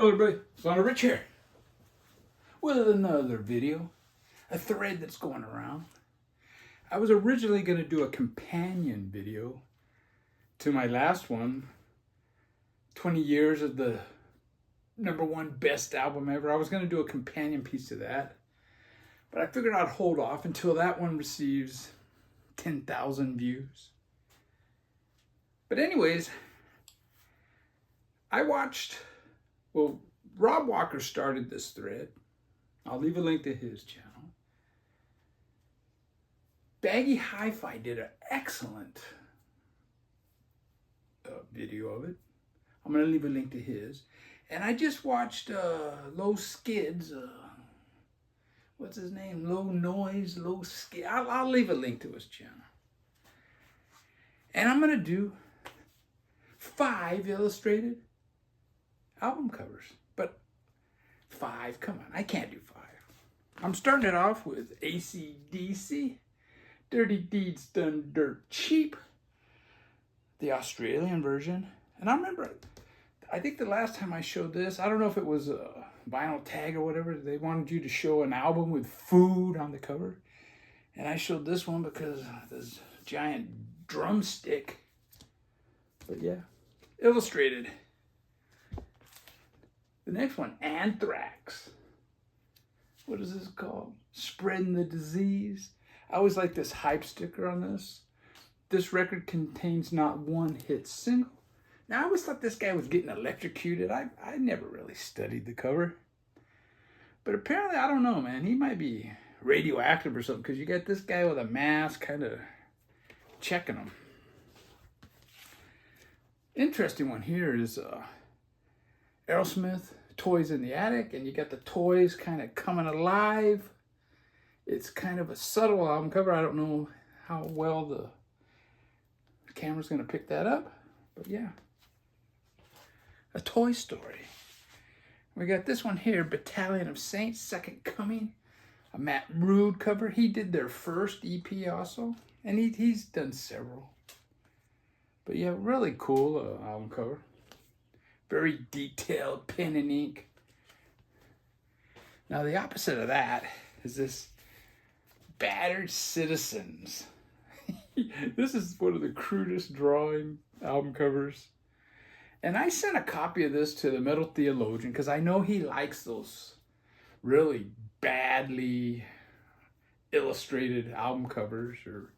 Hello everybody, Son Rich here with another video, a thread that's going around. I was originally going to do a companion video to my last one, 20 years of the #1 best album ever. I was going to do a companion piece to that, but I figured I'd hold off until that one receives 10,000 views. But anyways, I watched, well, Rob Walker started this thread. I'll leave a link to his channel. Baggy Hi-Fi did an excellent video of it. I'm going to leave a link to his. And I just watched Low Skilz. What's his name? Low Noise, Low Skilz. I'll leave a link to his channel. And I'm going to do 5 illustrated album covers. But 5, come on, I can't do 5. I'm starting it off with AC/DC, Dirty Deeds Done Dirt Cheap, the Australian version. And I remember, I think the last time I showed this, I don't know if it was a vinyl tag or whatever, they wanted you to show an album with food on the cover. And I showed this one because this giant drumstick. But yeah, illustrated. The next one, Anthrax. What is this called? Spreading the Disease. I always like this hype sticker on this. This record contains not one hit single. Now, I always thought this guy was getting electrocuted. I never really studied the cover. But apparently, I don't know, man. He might be radioactive or something, because you got this guy with a mask kind of checking him. Interesting one here is Aerosmith, Toys in the Attic, and you got the toys kind of coming alive. It's kind of a subtle album cover. I don't know how well the camera's going to pick that up, but yeah. A Toy Story. We got this one here, Battalion of Saints, Second Coming, a Matt Rude cover. He did their first EP also, and he's done several. But yeah, really cool album cover. Very detailed, pen and ink. Now the opposite of that is this Battered Citizens. This is one of the crudest drawing album covers. And I sent a copy of this to the Metal Theologian because I know he likes those really badly illustrated album covers, or,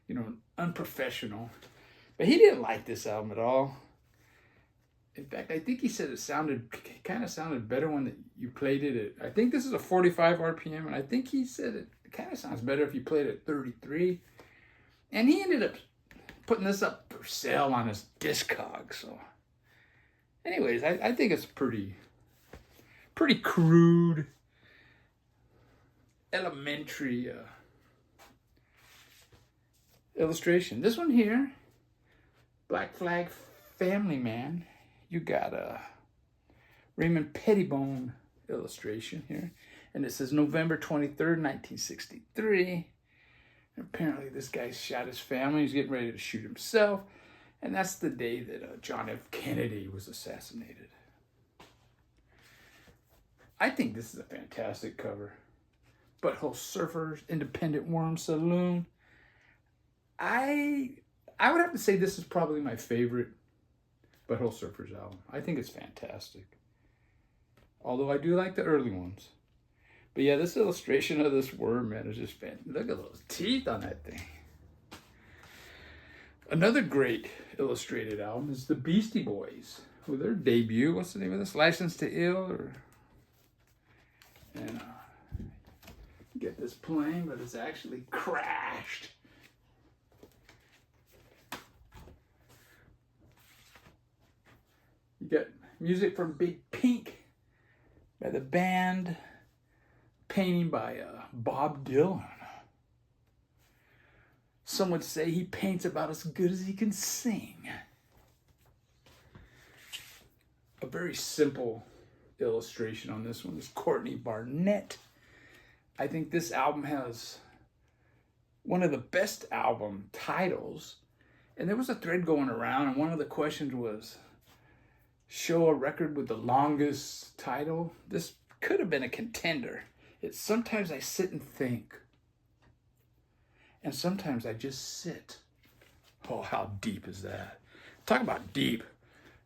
you know, unprofessional. But he didn't like this album at all. In fact, I think he said it kind of sounded better when you played it at, I think this is a 45 RPM, and I think he said it kind of sounds better if you played it at 33. And he ended up putting this up for sale on his Discog. So anyways, I think it's pretty crude, elementary illustration. This one here, Black Flag Family Man. You got a Raymond Pettibone illustration here. And it says November 23rd, 1963. And apparently this guy shot his family. He's getting ready to shoot himself. And that's the day that John F. Kennedy was assassinated. I think this is a fantastic cover. Butthole Surfers, Independent Worm Saloon. I would have to say this is probably my favorite Butthole Surfers album. I think it's fantastic. Although I do like the early ones. But yeah, this illustration of this worm, man, is just fantastic. Look at those teeth on that thing. Another great illustrated album is the Beastie Boys with their debut. What's the name of this? License to Ill? And get this playing, but it's actually crashed. You got music from Big Pink by the band, painting by Bob Dylan. Some would say he paints about as good as he can sing. A very simple illustration on this one is Courtney Barnett. I think this album has one of the best album titles. And there was a thread going around, and one of the questions was, show a record with the longest title, this could have been a contender. It's sometimes I sit and think, and sometimes I just sit. Oh, how deep is that? Talk about deep.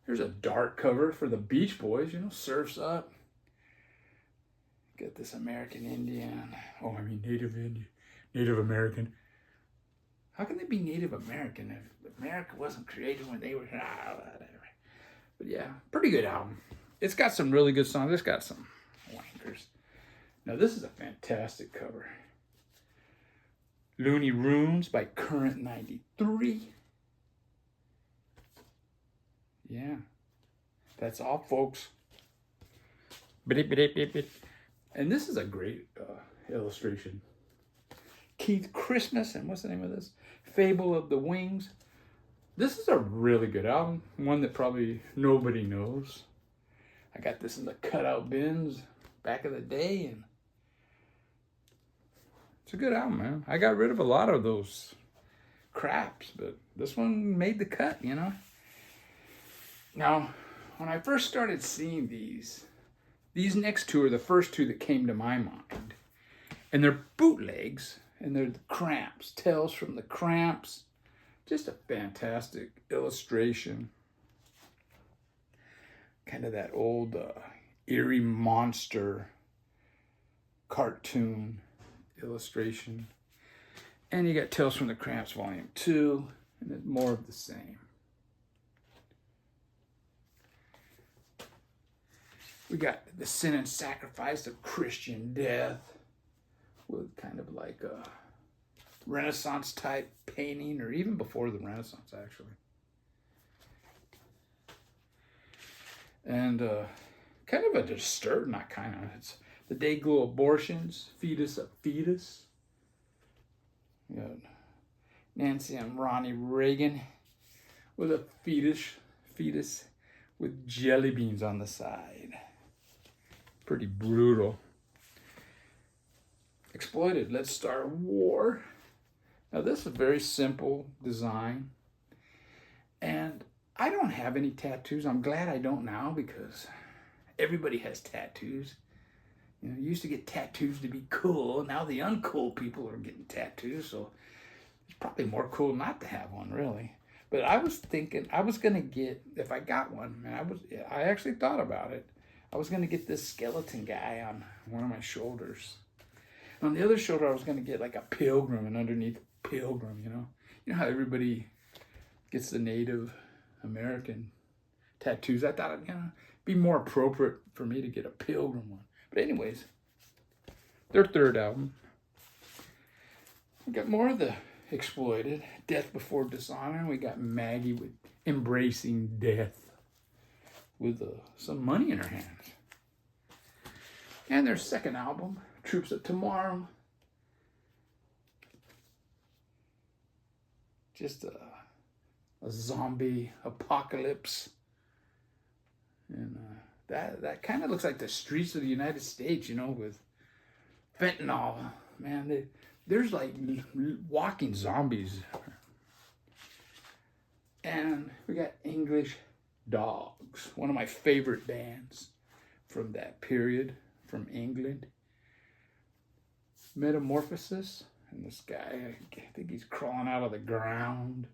There's a dark cover for the Beach Boys, you know, Surf's Up. Got this American Indian. Oh, I mean Native Indian, Native American. How can they be Native American if America wasn't created when they were, whatever. But yeah, pretty good album. It's got some really good songs. It's got some wankers. Now this is a fantastic cover. Looney Runes by Current 93. Yeah, that's all, folks. And this is a great illustration. Keith Christmas, and what's the name of this? Fable of the Wings. This is a really good album. One that probably nobody knows. I got this in the cutout bins back in the day, and it's a good album, man. I got rid of a lot of those craps, but this one made the cut, you know? Now, when I first started seeing these next two are the first two that came to my mind. And they're bootlegs, and they're the Cramps, Tales from the Cramps. Just a fantastic illustration. Kind of that old eerie monster cartoon illustration. And you got Tales from the Cramps Volume 2, and it's more of the same. We got the Sin and Sacrifice of Christian Death with kind of like a Renaissance type painting, or even before the Renaissance, actually. And kind of a disturbing, not kind of, it's the Dayglow Abortions, Fetus of Fetus. We got Nancy and Ronnie Reagan with a fetus with jelly beans on the side. Pretty brutal. Exploited, Let's Start a War. Now this is a very simple design. And I don't have any tattoos. I'm glad I don't now, because everybody has tattoos. You know, you used to get tattoos to be cool. Now the uncool people are getting tattoos, so it's probably more cool not to have one, really. But I was thinking I was gonna get, if I got one, and I actually thought about it. I was gonna get this skeleton guy on one of my shoulders. On the other shoulder, I was gonna get like a pilgrim, and underneath pilgrim, you know how everybody gets the Native American tattoos. I thought it'd be more appropriate for me to get a pilgrim one. But anyways, their third album. We got more of the Exploited, Death Before Dishonor. We got Maggie with Embracing Death with some money in her hands. And their second album, Troops of Tomorrow. Just a zombie apocalypse. And that kind of looks like the streets of the United States, you know, with fentanyl. Man, there's like walking zombies. And we got English Dogs, one of my favorite bands from that period, from England. Metamorphosis, and this guy, I think he's crawling out of the ground.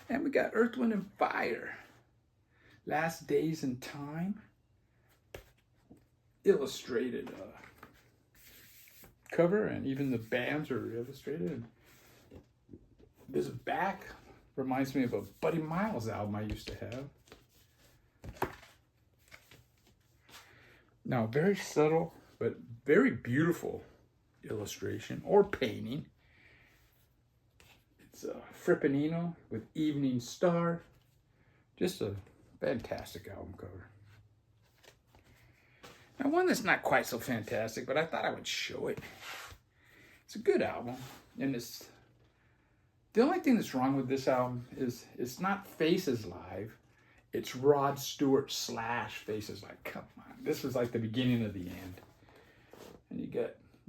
And we got Earth, Wind, and Fire, Last Days in Time, illustrated cover, and even the bands are illustrated. This back reminds me of a Buddy Miles album I used to have. Now, very subtle, but very beautiful illustration or painting. It's Frippinino with Evening Star. Just a fantastic album cover. Now, one that's not quite so fantastic, but I thought I would show it. It's a good album, and it's the only thing that's wrong with this album is it's not Faces Live. It's Rod Stewart / Faces Live. Come on, this is like the beginning of the end. And you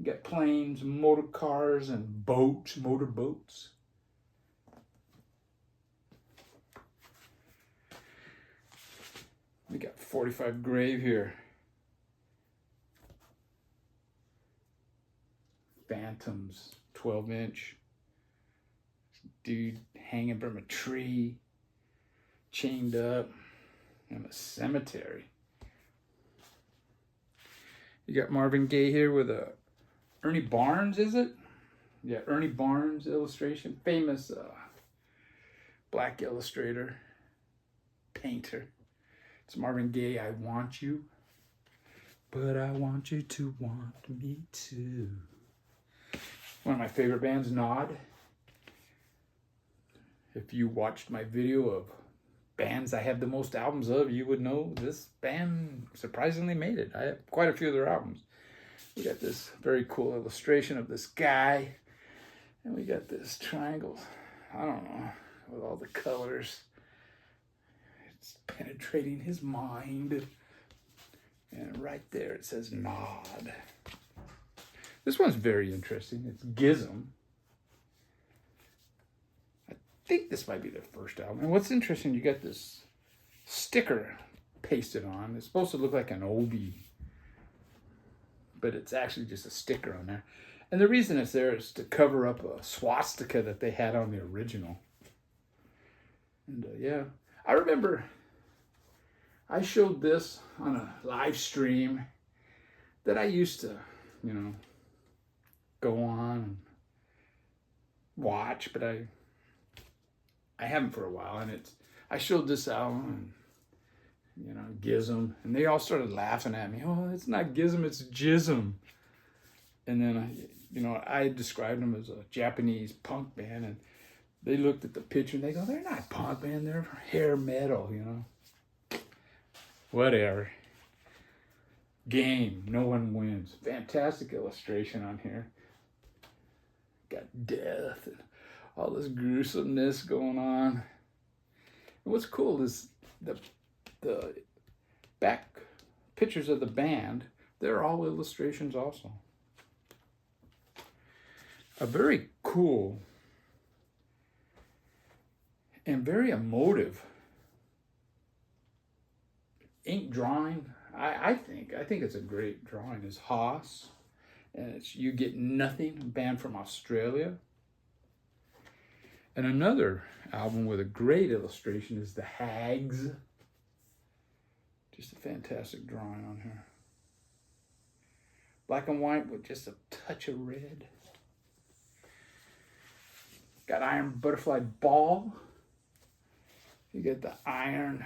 got planes, motor cars, and boats, motorboats. 45 grave here. Phantoms, 12-inch. Dude hanging from a tree, chained up in a cemetery. You got Marvin Gaye here with a Ernie Barnes, is it? Yeah, Ernie Barnes illustration. Famous black illustrator, painter. It's Marvin Gaye, I Want You, but I want you to want me too. One of my favorite bands, Nod. If you watched my video of bands I have the most albums of, you would know this band surprisingly made it. I have quite a few of their albums. We got this very cool illustration of this guy, and we got this triangle, I don't know, with all the colors. It's penetrating his mind. And right there it says Nod. This one's very interesting. It's Gizm. I think this might be their first album. And what's interesting, you got this sticker pasted on. It's supposed to look like an Obi, but it's actually just a sticker on there. And the reason it's there is to cover up a swastika that they had on the original. And yeah, I remember I showed this on a live stream that I used to, you know, go on and watch, but I haven't for a while. And I showed this album, and you know, Gizm, and they all started laughing at me. Oh, it's not Gizm, it's Jism. And then I described them as a Japanese punk band, and they looked at the picture and they go, they're not punk band, they're hair metal, you know. Whatever. Game, no one wins. Fantastic illustration on here. Got death and all this gruesomeness going on. And what's cool is the back pictures of the band, they're all illustrations also. A very cool and very emotive ink drawing. I think it's a great drawing. Is Haas, and it's You Get Nothing, a band from Australia. And another album with a great illustration is The Hags. Just a fantastic drawing on here. Black and white with just a touch of red. Got Iron Butterfly Ball. You get the iron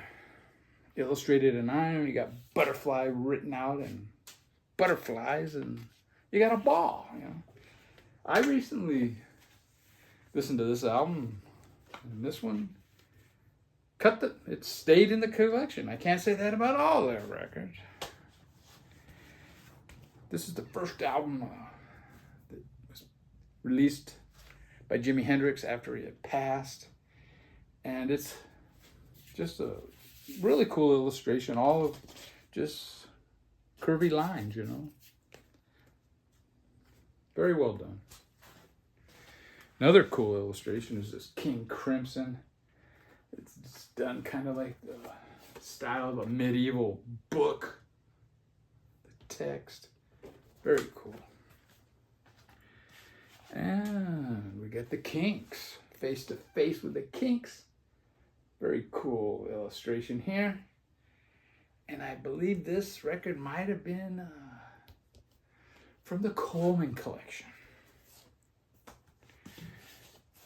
illustrated in iron. You got butterfly written out and butterflies, and you got a ball, you know. I recently listened to this album, and this one it stayed in the collection. I can't say that about all their records. This is the first album that was released by Jimi Hendrix after he had passed, and it's just a really cool illustration, all of just curvy lines, you know. Very well done. Another cool illustration is this King Crimson. It's done kind of like the style of a medieval book. The text, very cool. And we got the Kinks, Face to Face with the Kinks. Very cool illustration here. And I believe this record might have been from the Coleman collection.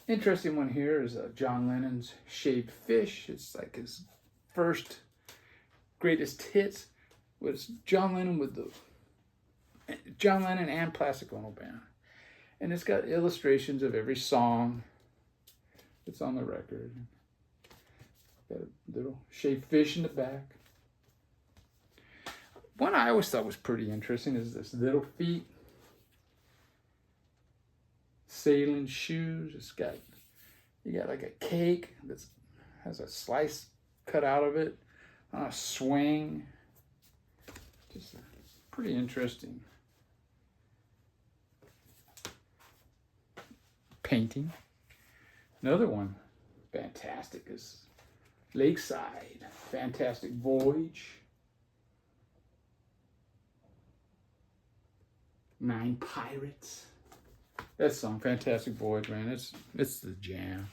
Interesting one here is John Lennon's Shaved Fish. It's like his first greatest hits was John Lennon and Plastic Ono Band. And it's got illustrations of every song that's on the record. Got a little shaved fish in the back. One I always thought was pretty interesting is this Little Feet sailing shoes. You got like a cake that has a slice cut out of it on a swing. Just pretty interesting painting. Another one, fantastic, is Lakeside, Fantastic Voyage. Nine Pirates. That song, Fantastic Voyage, man. It's the jam.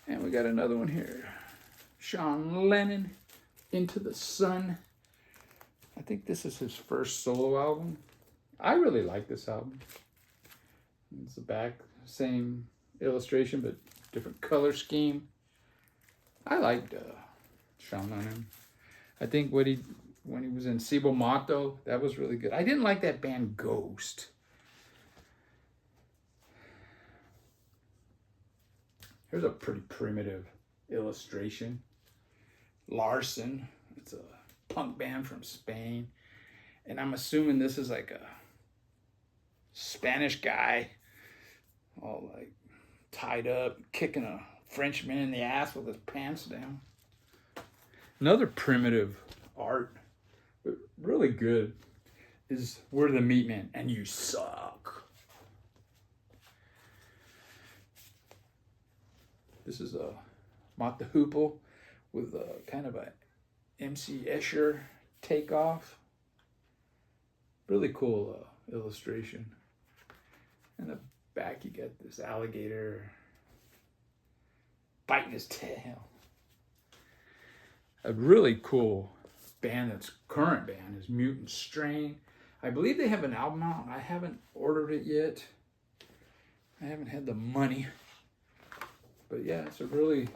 And we got another one here. Sean Lennon, Into the Sun. I think this is his first solo album. I really like this album. It's the back, same illustration, but different color scheme. I liked Sean Lennon. I think when he was in Cibo Matto, that was really good. I didn't like that band Ghost. Here's a pretty primitive illustration. Larson, it's a punk band from Spain. And I'm assuming this is like a Spanish guy, all like tied up, kicking a Frenchman in the ass with his pants down. Another primitive art, but really good, is We're the Meatmen and You Suck. This is a Mott the Hoople with a kind of a MC Escher takeoff. Really cool illustration. And the back you get this alligator biting his tail. A really cool band that's current band is Mutant Strain. I believe they have an album out. I haven't ordered it yet. I haven't had the money. But yeah, it's a really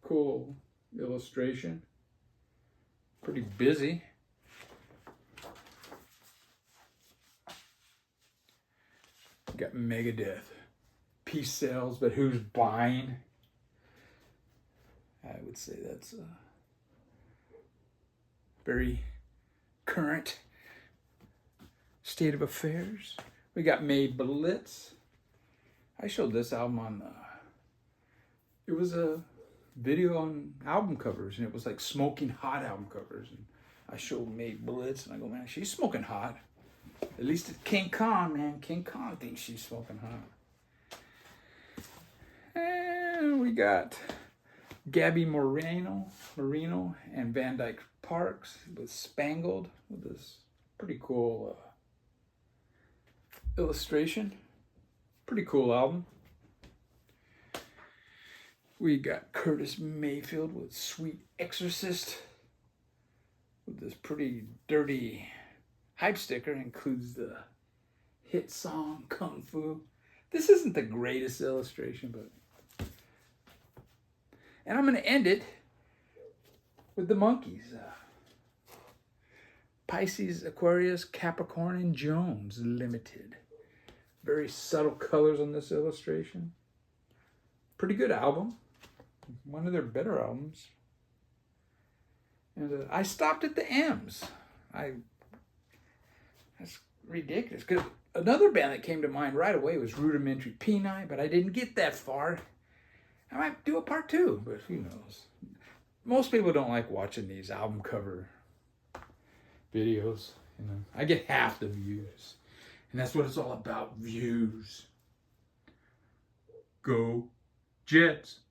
cool illustration. Pretty busy. Got Megadeth. Peace sells, but who's buying? I would say that's a very current state of affairs. We got May Blitz. I showed this album on it was a video on album covers, and it was like smoking hot album covers. And I showed May Blitz, and I go, man, she's smoking hot. At least it's King Kong, man. King Kong thinks she's smoking hot. And we got Gabby Moreno and Van Dyke Parks with Spangled, with this pretty cool illustration. Pretty cool album. We got Curtis Mayfield with Sweet Exorcist, with this pretty dirty hype sticker. Includes the hit song Kung Fu. This isn't the greatest illustration, but... And I'm going to end it with the monkeys. Pisces, Aquarius, Capricorn, and Jones Limited. Very subtle colors on this illustration. Pretty good album. One of their better albums. And I stopped at the M's. That's ridiculous. Because another band that came to mind right away was Rudimentary Peni, but I didn't get that far. I might do a part 2, but who knows. Most people don't like watching these album cover videos. You know, I get half the views. And that's what it's all about, views. Go Jets.